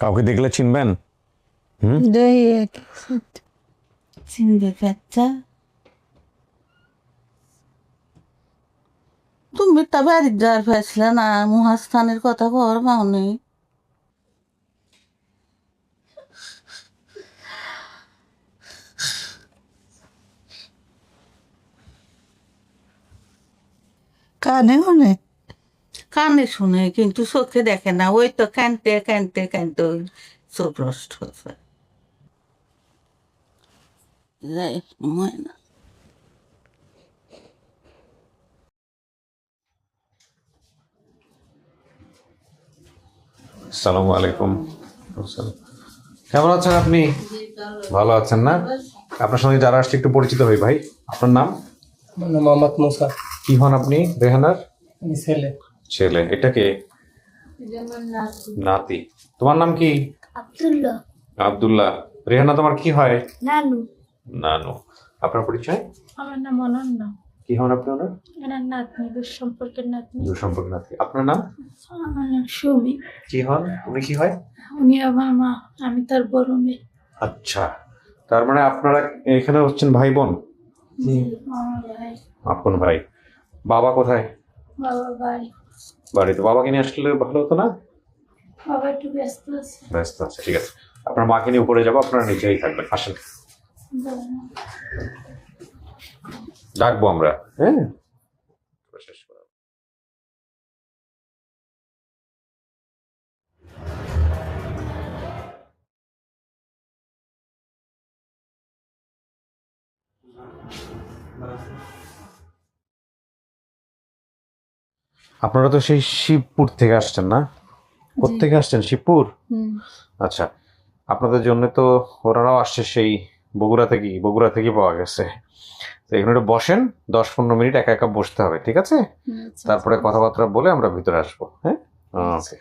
কাউকে দেখলে চিনবেন? চিনবে বাচ্চা তুমি তা বাড়ির যাওয়ার ফেসলে না মহাস্থানের কথা খবর পাওনি? কানে শুনে কানে শুনে কিন্তু চোখে দেখে না, ওই তো কানতে কানতে কানতে ওই চোখ নষ্ট হচ্ছে। যাই হয় না। আসসালামু আলাইকুম। কেমন আছেন আপনি? ভালো আছেন না? আপনার সঙ্গে যারা আসছে একটু পরিচিত হই ভাই। আপনার নাম? আমার নাম মোহাম্মদ মুসা। কি হন আপনি রেহানার? আমি ছেলে। ছেলে। এটা কে? নাতি। তোমার নাম কি? আব্দুল্লাহ। আব্দুল্লাহ। রেহানা তোমার কি হয়? নানু। নানু। আপনার পরিচয়? আমার নাম অনন্য। কি হন আপনি ওনার? এনার নাতনি, দূর সম্পর্কের নাতনি। দূর সম্পর্ক নাতি। আপনার নাম? আমার নাম সুমি। কি হন? উনি কি হয়? উনি আমার মা, আমি তার বড় মেয়ে। আচ্ছা, তার মানে আপনারা এখানে হচ্ছেন ভাই বোন? আমার ভাই। আপন ভাই। বাবা কোথায়? বাবা ভাই। বাড়িতে। বাবাকে নিয়ে আসলে ভালো হতো না? বাবা একটু ব্যস্ত আছে। ব্যস্ত আছে, ঠিক আছে। আপনার মাকে নিয়ে উপরে যাবো, আপনারা নিচেই থাকবেন। আসেন, ডাকবো আমরা। হ্যাঁ, শেষ করো। আপনারা তো সেই শিবপুর থেকে আসছেন না? কোত্থেকে আসছেন? শিবপুর। আচ্ছা, আপনাদের জন্য তো ওরাও আসছে সেই বগুড়া থেকে পাওয়া গেছে। তো এখানে একটু বসেন, 10-15 মিনিট একা একা বসতে হবে, ঠিক আছে? তারপরে কথাবার্তা বলে আমরা ভিতরে আসবো। হ্যাঁ, ওকে।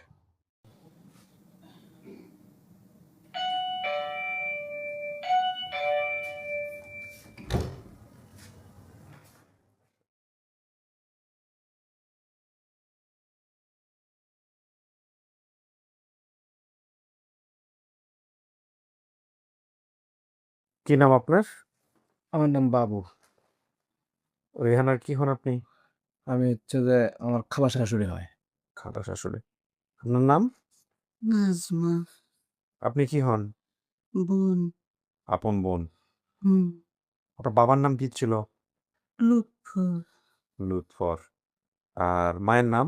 কি নাম আপনার? আমার নাম বাবু। রেহানার কি হন আপনি? আমি হচ্ছে যে আমার খাবার শাশুড়ি হয়। খালা শাশুড়ি। আপনার নাম? নাজমা। আপনি কি হন? বোন। আপন বোন। হুম। আপনার বাবার নাম কি ছিল? লুৎফর। লুৎফর। আর মায়ের নাম?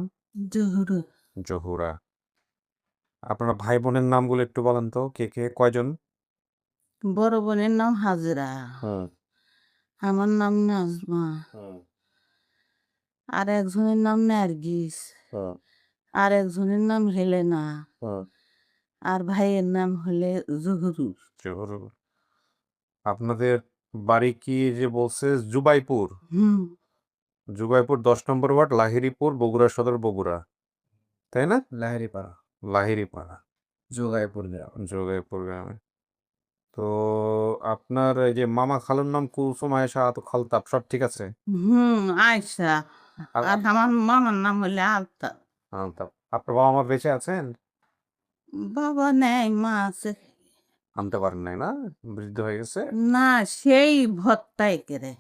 জহুরা। জহুরা। আপনারা ভাই বোনের নামগুলো একটু বলেন তো, কে কে, কয়জন? বড় বোনের নাম হাজরা, হুম আমার নাম নাজমা, হুম আর একজনের নাম নার্গিস, হুম আর একজনের নাম হেলেনা, হুম আর ভাইয়ের নাম হলে জহুরু। জহুরু। আপনাদের বাড়ি কি যে বলছে জুবাইপুর? হুম। জুবাইপুর 10 নম্বর ওয়ার্ড, লাহিড়িপুর, বগুড়া সদর, বগুড়া, তাই না? লাহিড়িপাড়া, লাহিড়িপাড়া, জোগাইপুর গ্রাম। জোগাইপুর গ্রামে। তো আপনার এই যে মামা খালুর নাম কুলসুম আয়েশা আতো খালতাব, সব ঠিক আছে? আয়সা। আর আর আমার মামার নাম হলে আলতা। আলতাব। আপনার বাবা মা বেঁচে আছেন? বাবা নেই, মা আছে। আনতে পারেন নাই না, বৃদ্ধ হয়ে গেছে? না, সেই ভত্তাই কেড়ে।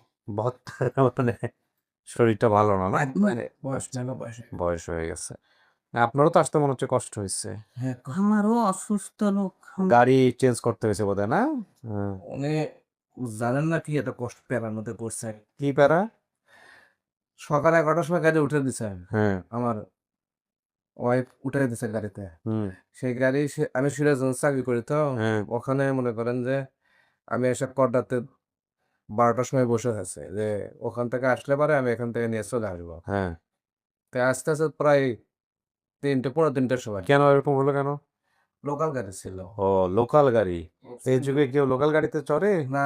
মানে শরীরটা ভালো না, না? মানে বয়স যেন বয়সে। বয়স হয়ে গেছে। আপনারও তো আসতে মনে হচ্ছে কষ্ট হয়েছে। হ্যাঁ, আমারও অসুস্থ লোক। গাড়ি চেঞ্জ করতে হয়েছে বোধহয়, না? হ্যাঁ। উনি জানেন না কি এত কষ্ট পেরার মধ্যে করছে। কি প্যারা? সকাল 11টার সময় গাড়ি উঠে দিছে, হ্যাঁ। আমার ওয়াইফ উঠে দিছে গাড়িতে। হুম। সেই গাড়ি আমি সিরাজগঞ্জ চাকরি করি তো, হ্যাঁ। ওখানে মনে করেন যে আমি এসে কড্ডাতে 12টার সময় বসে আছে যে ওখান থেকে আসলে পারে আমি এখান থেকে নিয়ে চলে আসবো। হ্যাঁ। তাই আস্তে আস্তে প্রায় 3:30 সময়। কেন এরকম হলো কেন? লোকাল গাড়ি ছিল। ও, লোকাল গাড়ি। এই যুগে কেউ লোকাল গাড়িতে চড়ে? না,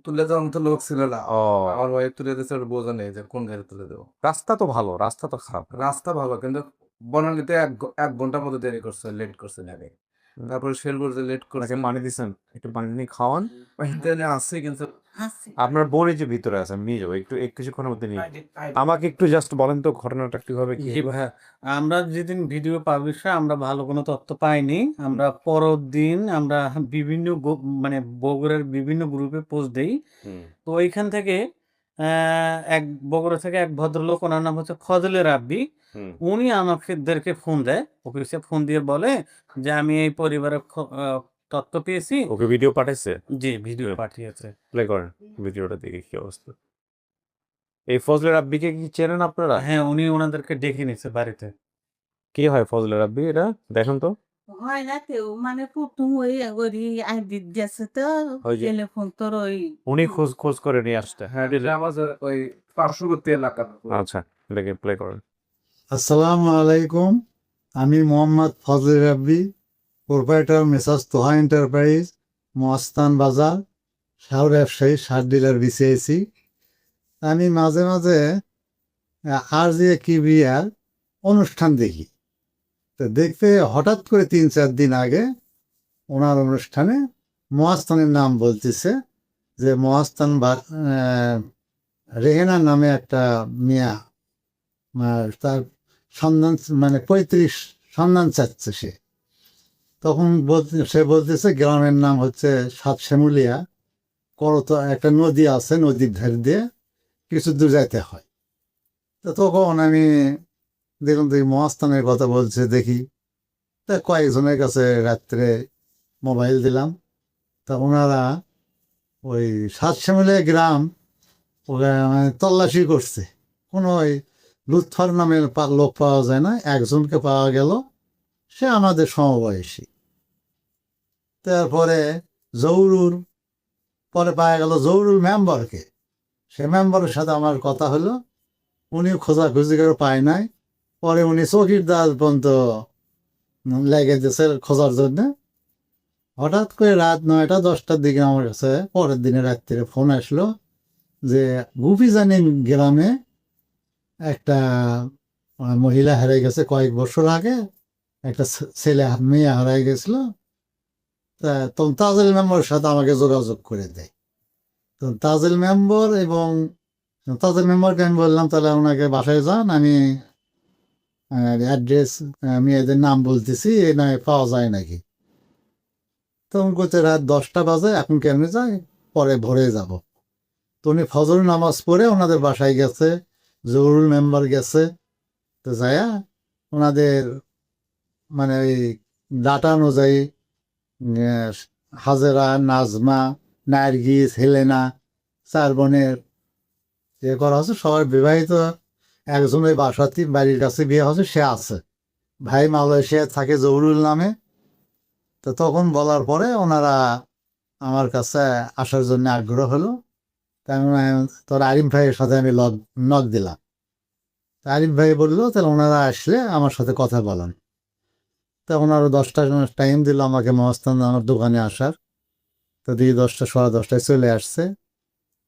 তুলে দেওয়ার মতো লোক ছিল না। ও, আমার ওয়াইফ তুলে দিয়েছে, ওর বোঝা নেই যে কোন গাড়ি তুলে দেবো। রাস্তা তো ভালো, রাস্তা তো খারাপ না। রাস্তা ভালো, কিন্তু বনানীতে 1 ঘন্টার মতো দেরি করছে, লেট করছে গাড়ি। তারপরে সেল করতে লেট করে ওনাকে পানি দিছেন, একটু পানি নিয়ে খাওয়ান। আছে কিন্তু আছে আপনার বোন এই যে ভিতরে আছে, আমি নিয়ে যাবো একটু কিছুক্ষণের মধ্যে নিয়ে। আমাকে একটু জাস্ট বলেন তো ঘটনাটা কিভাবে কি? জি ভাইয়া, আমরা যেদিন ভিডিও পাবলিশ হয় আমরা ভালো কোনো তথ্য পাইনি। আমরা পরের দিন আমরা বিভিন্ন মানে বগুড়ার বিভিন্ন গ্রুপে পোস্ট দেই। হুম, তো ওইখান থেকে এক বগুড়া থেকে এক ভদ্রলোক, ওনার নাম হচ্ছে ফজলে রাব্বি। হুম। উনি আমাদেরকে ফোন দেয়, অফিসে ফোন দিয়ে বলে যে আমি এই পরিবারের তথ্য পেয়েছি। ওকে ভিডিও পাঠাইছে, জি, ভিডিও পাঠিয়েছে। প্লে করেন ভিডিওটা দেখে কি অবস্থা। এই ফজলে রাব্বিকে কি চেনেন আপনারা? হ্যাঁ, উনি ওনাদেরকে ডেকে নিছে বাড়িতে। কে হয় ফজলে রাব্বি এটা? দেখেন তো। হয় না কেউ, মানে প্রথম ওই ওই আইডি গেছে তো ওই যে টেলিফোন তোর ওই উনি খোঁজ খোঁজ করে নিয়ে আসতে। হ্যাঁ এটা আমাদের ওই পার্শ্ববর্তী এলাকা। আচ্ছা, এটাকে প্লে করেন। আসসালামু আলাইকুম, আমি Mohammad Fazle Rabbi, proprietor messrs Toha enterprise, Mahasthan Bazar, সার ব্যবসায়ী, সার ডিলার বিসিআইসি। আমি মাঝে মাঝে আর যে কিবিয়ার অনুষ্ঠান দেখি। তো দেখতে হঠাৎ করে 3-4 দিন আগে ওনার অনুষ্ঠানে মহাস্থানের নাম বলতেছে যে মহাস্থান রেহেনা নামে একটা মেয়া, তার সন্ধান মানে 35 সন্ধান চাচ্ছে সে। তখন সে বলতেছে গ্রামের নাম হচ্ছে সাত শ্যামুলিয়া, করতো একটা নদী আছে, নদীর ধার দিয়ে কিছু দূর যাইতে হয়। তো তখন আমি দেখলাম তো এই মহাস্থানের কথা বলছে, দেখি তা কয়েকজনের কাছে রাত্রে মোবাইল দিলাম। তা ওনারা ওই সাত শ্যামুলিয়া গ্রাম ওরা মানে তল্লাশি করছে, কোনো ওই লুৎফর নামের লোক পাওয়া যায় না। একজনকে পাওয়া গেল, সে আমাদের সমবয়সী। তারপরে জৌরুর পরে পাওয়া গেল জৌরুর মেম্বারকে, সে মেম্বারের সাথে আমার কথা হলো, উনি খোঁজাখুঁজি করে পায় নাই। পরে উনি চৌকিদার পর্যন্ত লেগে গেছে খোঁজার জন্যে। হঠাৎ করে রাত 9টা-10টার দিকে আমার কাছে পরের দিনে রাত্রে ফোন আসলো যে গুপিজানি গ্রামে একটা মহিলা হারিয়ে গেছে কয়েক বছর আগে, একটা ছেলে মেয়ে হারিয়ে গেছিল। তা তখন তাজেল মেম্বারের সাথে আমাকে যোগাযোগ করে দেয়। তো তাজেল মেম্বার এবং তাজেল মেম্বারকে আমি বললাম তাহলে ওনাকে বাসায় যান, আমি অ্যাড্রেস মেয়েদের নাম বলতেছি, এ নয় পাওয়া যায় নাকি। তখন করছে রাত 10টা বাজে, এখন কেমনে যায়, পরে ভোরে যাব। তো উনি ফজর নামাজ পড়ে ওনাদের বাসায় গেছে, জরুরি মেম্বার গেছে। তো যায়া ওনাদের মানে ওই ডাটা অনুযায়ী হাজেরা, নাজমা, নার্গিস, হেলেনা, 4 বোনের ইয়ে করা হচ্ছে। সবাই বিবাহিত। একজন ওই বাসাতে বাড়ির কাছে বিয়ে হচ্ছে, সে আছে। ভাই মালয়েশিয়া থাকে জহুরুল নামে। তো তখন বলার পরে ওনারা আমার কাছে আসার জন্য আগ্রহ হলো। তাই তোর আরিফ ভাইয়ের সাথে আমি নক দিলাম। আরিফ ভাই বললো তাহলে ওনারা আসলে আমার সাথে কথা বলেন। তা ওনারা 10টা টাইম দিল আমাকে মহাস্থান আমার দোকানে আসার। তো দিয়ে 10টা, 10:15 চলে আসছে।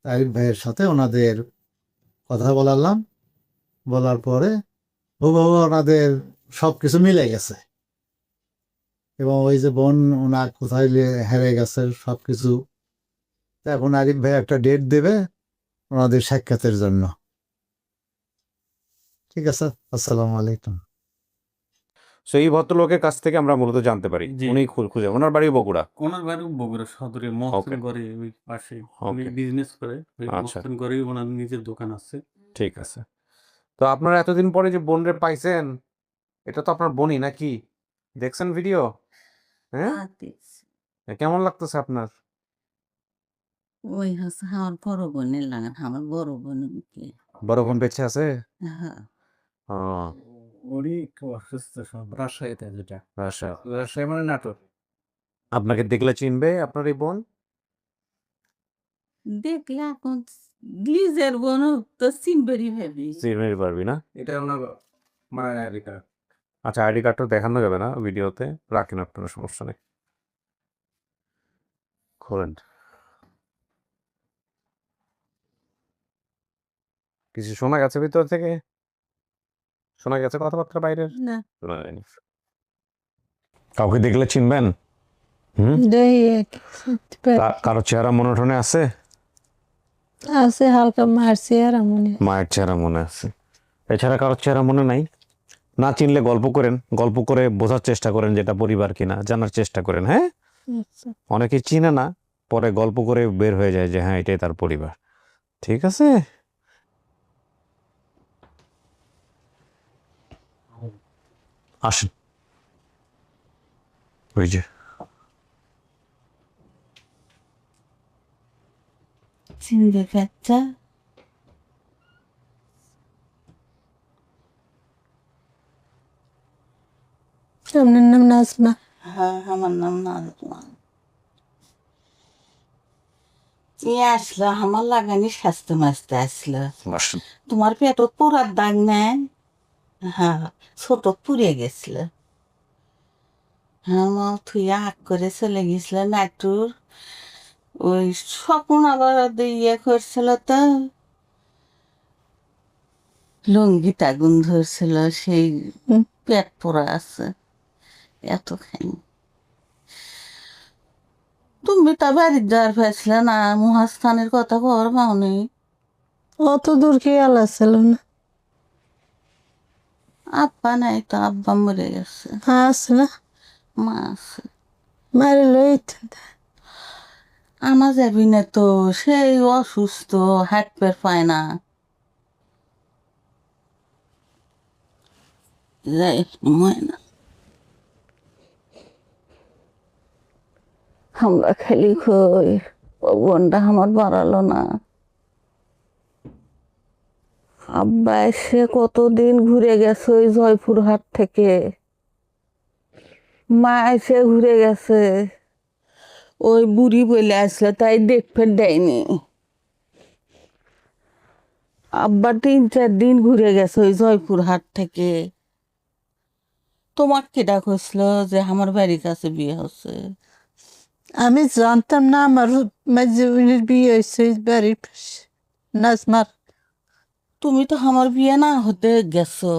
আরিফ ভাইয়ের সাথে ওনাদের কথা বলালাম। বলার পরে হুবহু ওনাদের সব কিছু মিলে গেছে, এবং ওই যে বোন ওনার কোথায় হেরে গেছে সব কিছু। এখন আরিফ ভাই একটা ডেট দেবে ওনাদের সাক্ষাতের জন্য। ঠিক আছে, আসসালামু আলাইকুম। সো এই ভদ্রলোকের কাছ থেকে আমরা মূলত জানতে পারি জি। উনি খুঁজে, ওনার বাড়ি বগুড়া। ওনার বাড়ি বগুড়া সদরে মহস্থান করে ওই পাশে। উনি Okay. বিজনেস করে, ওই আচ্ছা। মহস্থান করে ওনার নিজের দোকান আছে। ঠিক আছে। তো আপনারা এতদিন পরে যে বোনরে পাইছেন, এটা তো আপনার বোনই নাকি? দেখছেন ভিডিও? হ্যাঁ, দেখছি। কেমন লাগতেছে আপনার? ওই হচ্ছে আমার বড় বোনের লাগান, আমার বড় বোন কি বড় বোন বেঁচে আছে? হ্যাঁ। ও, উনি একটু অসুস্থ সব। রাজশাহীতে যেটা, আচ্ছা। রাজশাহী মানে নাটোর। আপনাকে দেখলে চিনবে আপনার এই বোন? দেখলে এখন গ্লিজের বোন তো চিনবেরই ভাবি। চিনতে পারবি না? এটা ওনার মায়ের আইডি কার্ড। আচ্ছা, আইডি কার্ডটা দেখানো যাবে না ভিডিওতে, রাখেন আপনারা, সমস্যা নেই। খোলেন। কিছু শোনা গেছে ভিতর থেকে? শোনা গেছে কথাবার্তা বাইরের? না, শোনা যায়নি। কাউকে দেখলে চিনবেন? কারো চেহারা মনে টনে আছে? আছে হালকা মারছি আর মনে মায়ের চেহারা মনে আছে, এছাড়া কারো চেহারা মনে নাই? না চিনলে গল্প করেন, গল্প করে বোঝার চেষ্টা করেন যেটা পরিবার কিনা, জানার চেষ্টা করেন। হ্যাঁ, অনেকে চিনে না, পরে গল্প করে বের হয়ে যায় যে হ্যাঁ এটাই তার পরিবার। ঠিক আছে, আসেন। ওই যে চিনবে বাচ্চা? আপনার নাম নাজমা? হ্যাঁ, আমার নাম নাজমা। আসলো আমার লাগানি স্বাস্থ্য মাসতে আসলো। আসেন। তোমার পেটত পোড়ার দাগ নেই? হ্যাঁ, ছোট পুড়ে গেছিল। হ্যাঁ, মা তুই আগ করে চলে গেছিল নাটুর, ওই স্বপ্ন আবার ইয়ে করছিল তো, লুঙ্গিটা গুণ ধরছিল, সেই পেট পোড়া আছে এতখানি। তুমি তা বাড়ির যাওয়ার ফেসলে না, মহাস্থানের কথা খবর পাওনি? অত দূর খেয়াল আছিল না। আব্বা নাই তো, আব্বা মরে গেছে। আছে না, মা আছে। মারি লই আমার যাবি না তো, সেই অসুস্থ, হাত পের পায় না। যাই ময়না, আমরা খেলি খই, ও বোনটা আমার বাড়ালো না। আব্বা এসে কতদিন ঘুরে গেছে ওই জয়পুরহাট থেকে, মা এসে ঘুরে গেছে, ওই বুড়ি বলে আসলো তাই দেখতে দেয়নি। আব্বা 3-4 দিন ঘুরে গেছে ওই জয়পুরহাট থেকে। তোমার কেডা কইছিল যে আমার বাড়ির কাছে বিয়ে হচ্ছে? আমি জানতাম না আমার মাঝে বিয়ে হয়েছে বাড়ির পাশে নাজমার। তুমি তো আমার বিয়ে না হতে গেছো।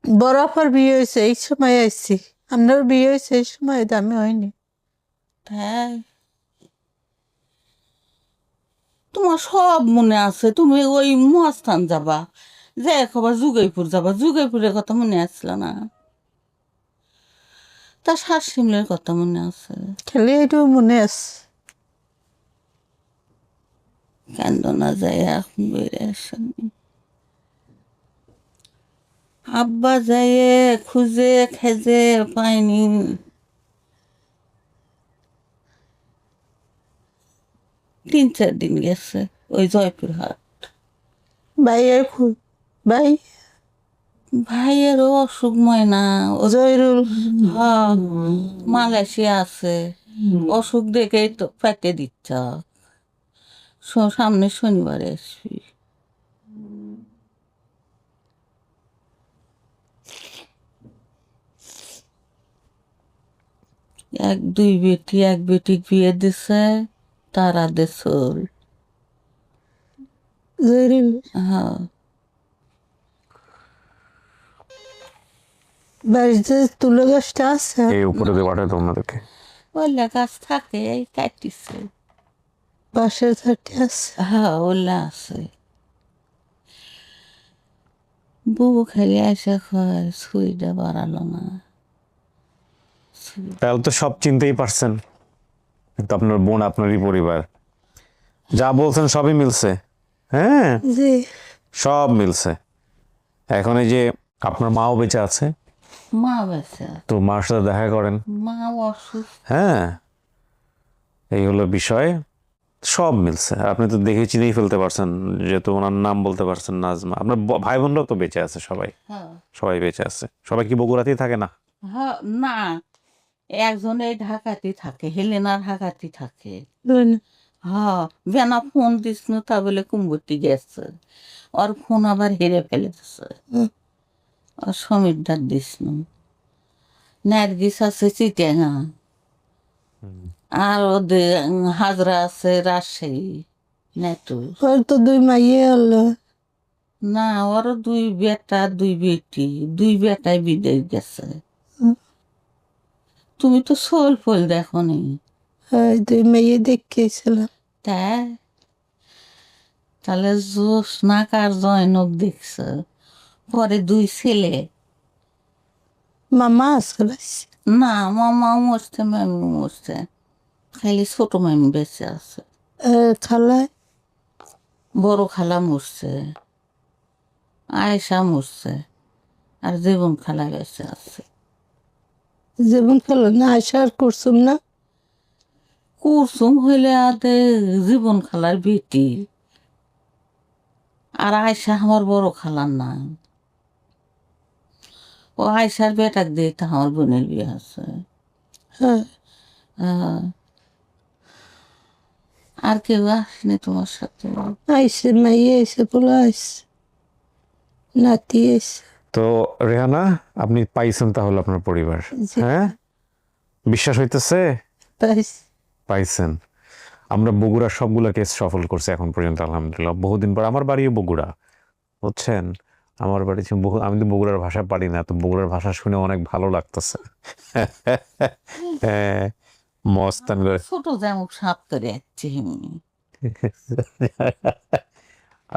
বরাবর বিয়ে হয়েছে এই সময় আইছি, আপনার বিয়ে হয়েছে এই সময়, আমি হয়নি। তাই তোমার সব মনে আছে, তুমি ওই মহাস্থান যাবা, যে খবর যুগাইপুর যাবা, যুগাইপুরের কথা মনে আসছিল না? তা শ্বাস শিমলের কথা মনে আছে? খালি একটু মনে আছে। কান্দ না যায় এখন বেড়ে আসেনি। আব্বা যায় খুঁজে খেজে পাইনি। 3-4 দিন গেছে ওই জয়পুরহাট। ভাই ভাই ভাইয়েরও অসুখ ময়না, ও জয়রুল হ্যাঁ, মালয়েশিয়া আছে, অসুখ দেখেই তো পেটে দিচ্ছ। সামনে শনিবারে আসবি। এক বেটি বিয়ে দিছে, তারা দেশল। জয়রুল হ্যাঁ, বাড়িতে তুলো গাছটা আছে, এই উপরে দিয়ে পাঠাতো আপনাদেরকে। ওলা গাছ থাকে, এই কাটিছে। বাঁশের ঝাড়টি আছে। হ্যাঁ, ওলা আছে। বুবু খালি এসে খায়, সুইটা বাড়ালো না। তাহলে তো সব চিনতেই পারছেন, কিন্তু আপনার বোন আপনারই পরিবার, যা বলছেন সবই মিলছে। হ্যাঁ, জি সব মিলছে। এখন এই যে আপনার মাও বেঁচে আছে, মা বেঁচে, তো মার সাথে দেখা করেন। মা অসুস্থ। হ্যাঁ, এই হলো বিষয়, সব মিলছে। আপনি তো দেখে চিনেই ফেলতে পারছেন, যেহেতু ওনার নাম বলতে পারছেন নাজমা। আপনার ভাই বোনরাও তো বেঁচে আছে, সবাই হ্যাঁ সবাই বেঁচে আছে। সবাই কি বগুড়াতেই থাকে না? হ্যাঁ, না, একজন এই ঢাকাতে থাকে, হেলেনা ঢাকাতে থাকে। হ্যাঁ, বেনা ফোন দিস না, তা বলে কুম্বতি গেছে, ওর ফোন আবার হেরে ফেলেছে। আর সমীরদার দিস না, নার্গিস আছে চিটাগাং, আর ওদের হাজরা আছে রাজশাহী নেটুর। ওর তো 2 মাইয়ে হলো। না, ওরও 2 বেটা 2 বেটি, 2 বেটাই বিদেশ গেছে। তুমি তো সোল ফল দেখো নি, ওই 2 মেয়ে দেখেছিলাম। তাই তাহলে জোসনাক আর জয়নক দেখছ, পরে 2 ছেলে। মামা আছে বাস। না, মামা মরছে, মামি মরছে, খালি ছোট মামি বেঁচে আছে। খালায় বড় খালা মরছে, আয়েশা মরছে, আর জীবন খালা বেঁচে আছে। জীবন খালা না আসার করছুম না। কুরসুম হইলে আতে জীবন খালার বেটি, আর আয়সা আমার বড় খালার নাম। ও আয়সার বেটাক দিয়ে তো আমার বোনের বিয়ে আছে। হ্যাঁ আহ, আর কেউ আসেনি তোমার সাথে? আইসে মেয়ে এসে বলে আইসে, নাতি এসে। তো রেহানা, আপনি পাইছেন তাহলে আপনার পরিবার? জি। হ্যাঁ, বিশ্বাস হইতেছে? পাইছে। পাইছেন। আমরা বগুড়া সবগুলা কেস সফল করছি এখন পর্যন্ত আলহামদুলিল্লাহ। বহুদিন পর। আমার বাড়িও বগুড়া, বুঝছেন? আমার বাড়ি আমি তো বগুড়ার ভাষা পারি না, তো বগুড়ার ভাষা শুনে অনেক ভালো লাগতেছে। হ্যাঁ, মস্তান করে। ছোট যেমন সাপ করে যাচ্ছি।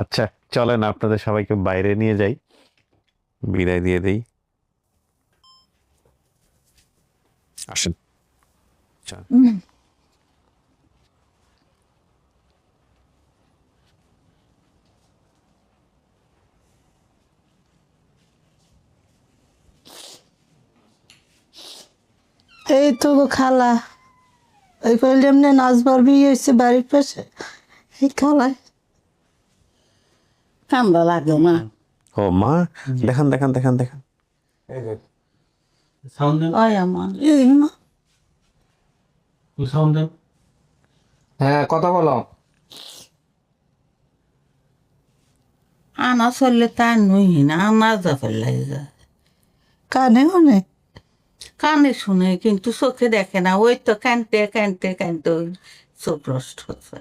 আচ্ছা, চলেন আপনাদের সবাইকে বাইরে নিয়ে যাই, বিদায় দিয়ে দেই। আসেন। চল। এই তো গো খালা, ওই কইলে এমনি নাচবার বিয়ে হয়েছে বাড়ির পাশে, এই খালায়। কান্দা লাগে না? ও মা, দেখান দেখান দেখান দেখান। সাউন্ড দেন, ওই আমার এই মা সাউন্ড দেন। হ্যাঁ, কথা বলো। আনা চললে তার নই না, আনা যা ফেললাই যায়। কানে অনেক কানে শুনে কিন্তু চোখে দেখে না। ওই তো কানতে কানতে কানতে ওই চোখ নষ্ট হচ্ছে।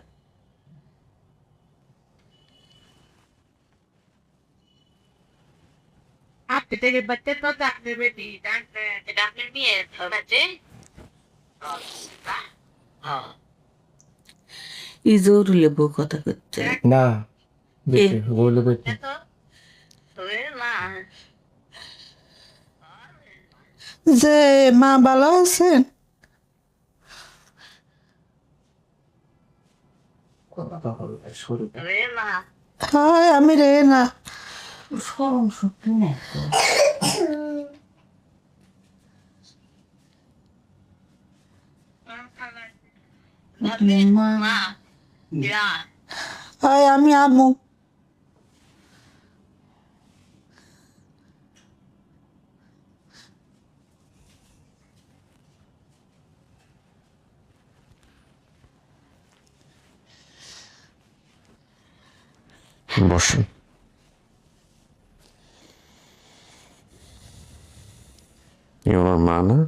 ই জরুরি বউ কথা করছে। না, বেটি, বললো বেটি। যে মা ভালো আছেন? হয় আমি রে না। স্মরণ শক্তি নেই তো। মা হয় আমি আমু। বসুন। আমার মা না?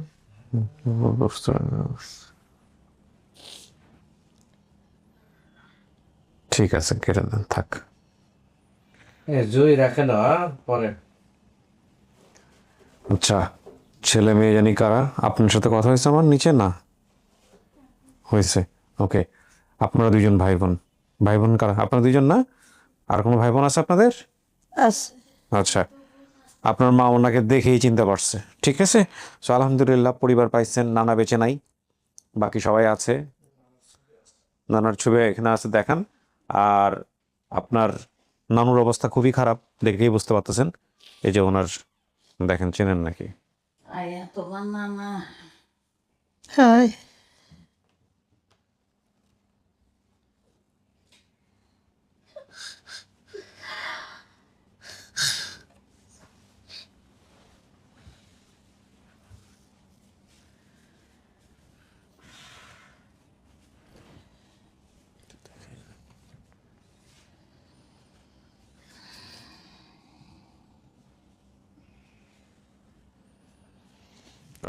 ঠিক আছে, কেটে দেন, থাক। জয় রাখে না পরে। আচ্ছা, ছেলে মেয়ে জানি কারা? আপনার সাথে কথা হয়েছে আমার নিচে? না হয়েছে? ওকে। আপনারা 2জন ভাই বোন। ভাই বোন কারা? আপনারা 2জন না? আর কোনো ভাই বোন আছে আপনাদের? আছে। আচ্ছা, আপনার মা ওনাকে দেখেই চিনতে পারছে, ঠিক আছে? সো আলহামদুলিল্লাহ, পরিবার পাইছেন। নানা বেঁচে নাই, বাকি সবাই আছে। নানার ছবি এখানে আছে, দেখান। আর আপনার নানুর অবস্থা খুবই খারাপ, দেখেই বুঝতে পারতেছেন। এই যে ওনার, দেখেন, চেনেন নাকি? আয়া তোমার নানা হয়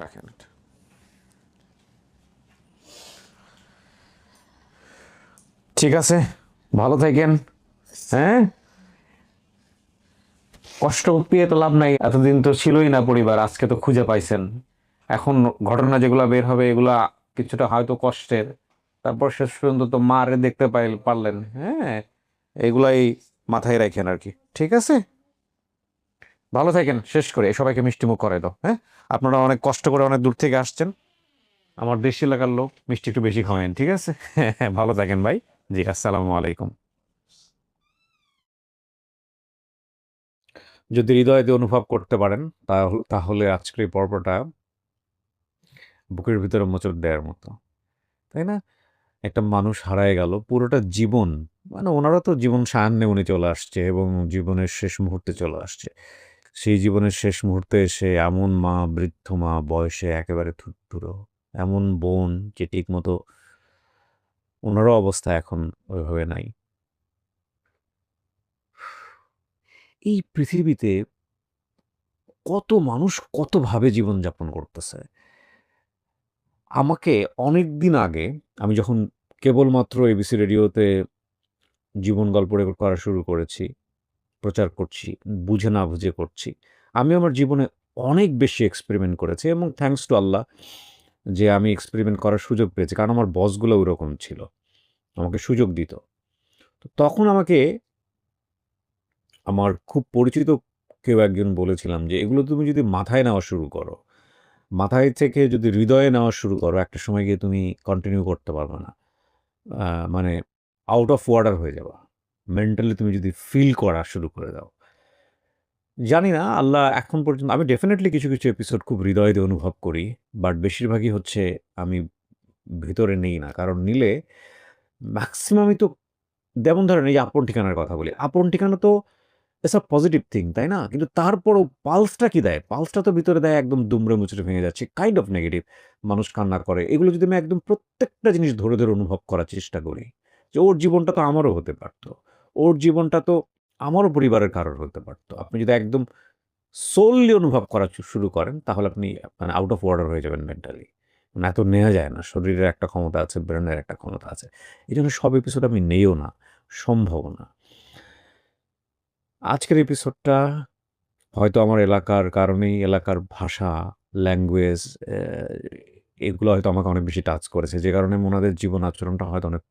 রাখেন এটা। ঠিক আছে, ভালো থাকেন। হ্যাঁ, কষ্ট পেয়ে তো লাভ নাই, এতদিন তো ছিলই না পরিবার, আজকে তো খুঁজে পাইছেন। এখন ঘটনা যেগুলো বের হবে এগুলা কিছুটা হয়তো কষ্টের, তারপর শেষ পর্যন্ত তো মারে দেখতে পারলেন। হ্যাঁ, এগুলাই মাথায় রাখেন আর কি, ঠিক আছে? ভালো থাকেন, শেষ করে সবাইকে মিষ্টিমুখ করে দাও। হ্যাঁ, আপনারা অনেক কষ্ট করে অনেক দূর থেকে আসছেন, আমার দেশি এলাকার লোক, মিষ্টি একটু বেশি খাওয়েন, ঠিক আছে? ভালো থাকেন ভাই। জি, আসসালামু আলাইকুম। যদি হৃদয়তে অনুভব করতে পারেন তাহলে আজকের এই পর্বটা বুকের ভিতরে মোচড় দেওয়ার মতো, তাই না? একটা মানুষ হারায় গেল, পুরোটা জীবন, মানে ওনারা তো জীবন সায়ান্নে উনি চলে আসছে এবং জীবনের শেষ মুহূর্তে চলে আসছে। সেই জীবনের শেষ মুহূর্তে এসে এমন মা, বৃদ্ধ মা, বয়সে একেবারে থুড়থুড়ো, এমন বোন যে ঠিক মতো ওনারও অবস্থা এখন ওইভাবে নাই। এই পৃথিবীতে কত মানুষ কতভাবে জীবনযাপন করতেছে। আমাকে অনেকদিন আগে, আমি যখন কেবলমাত্র এবিসি রেডিওতে জীবন গল্প রেকর্ড করা শুরু করেছি, প্রচার করছি, বুঝে না বুঝে করছি, আমি আমার জীবনে অনেক বেশি এক্সপেরিমেন্ট করেছি এবং থ্যাঙ্কস টু আল্লাহ যে আমি এক্সপেরিমেন্ট করার সুযোগ পেয়েছি, কারণ আমার বসগুলো ওইরকম ছিল, আমাকে সুযোগ দিত। তো তখন আমাকে আমার খুব পরিচিত কেউ একজন বলেছিলাম যে এগুলো তুমি যদি মাথায় নেওয়া শুরু করো, মাথায় থেকে যদি হৃদয়ে নেওয়া শুরু করো, একটা সময় গিয়ে তুমি কন্টিনিউ করতে পারবে না, মানে আউট অফ ওয়ার্ডার হয়ে যাবা। মেন্টালি তুমি যদি ফিল করা শুরু করে দাও, জানি না আল্লাহ এখন পর্যন্ত, আমি ডেফিনেটলি কিছু কিছু এপিসোড খুব হৃদয় দিয়ে অনুভব করি, বাট বেশিরভাগই হচ্ছে আমি ভিতরে নেই না, কারণ নিলে ম্যাক্সিমামই তো, যেমন ধরেন এই যে আপন ঠিকানার কথা বলি, আপন ঠিকানা তো ইটস আ পজিটিভ থিং, তাই না? কিন্তু তারপরও পালসটা কি দেয়? পালসটা তো ভিতরে দেয় একদম দুমড়ে মুচড়ে ভেঙে যাচ্ছে, কাইন্ড অফ নেগেটিভ। মানুষ কান্না করে, এগুলো যদি আমি একদম প্রত্যেকটা জিনিস ধরে ধরে অনুভব করার চেষ্টা করি, যে ওর জীবনটা তো আমারও হতে পারতো, ওর জীবনটা তো আমারও পরিবারের কারোর হতে পারতো। আপনি যদি একদম সোললি অনুভব করা শুরু করেন, তাহলে আপনি মানে আউট অফ অর্ডার হয়ে যাবেন মেন্টালি। মানে এত নেওয়া যায় না, শরীরের একটা ক্ষমতা আছে, ব্রেনের একটা ক্ষমতা আছে, এই জন্য সব এপিসোড আমি নেইও না, সম্ভব না। আজকের এপিসোডটা হয়তো আমার এলাকার কারণেই, এলাকার ভাষা, ল্যাঙ্গুয়েজ, এগুলো হয়তো আমাকে অনেক বেশি টাচ করেছে, যে কারণে ওনাদের জীবন আচরণটা হয়তো অনেক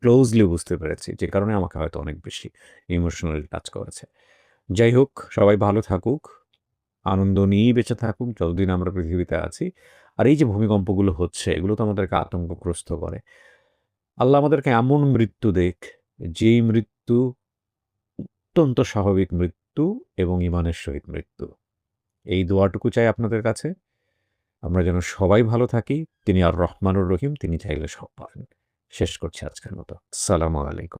ক্লোজলি বুঝতে পেরেছি, যে কারণে আমাকে হয়তো অনেক বেশি ইমোশনালি টাচ করেছে। যাই হোক, সবাই ভালো থাকুক, আনন্দ নিয়েই বেঁচে থাকুক যতদিন আমরা পৃথিবীতে আছি। আর এই যে ভূমিকম্পগুলো হচ্ছে, এগুলো তো আমাদেরকে আতঙ্কগ্রস্ত করে। আল্লাহ আমাদেরকে এমন মৃত্যু দেখ, যেই মৃত্যু অত্যন্ত স্বাভাবিক মৃত্যু এবং ঈমানের সহিত মৃত্যু। এই দোয়াটুকু চাই আপনাদের কাছে, আমরা যেন সবাই ভালো থাকি। তিনি আর রহমানুর রহিম, তিনি চাইলে সব পারেন। শেষ করছি আজকের মতো। আসসালামু আলাইকুম।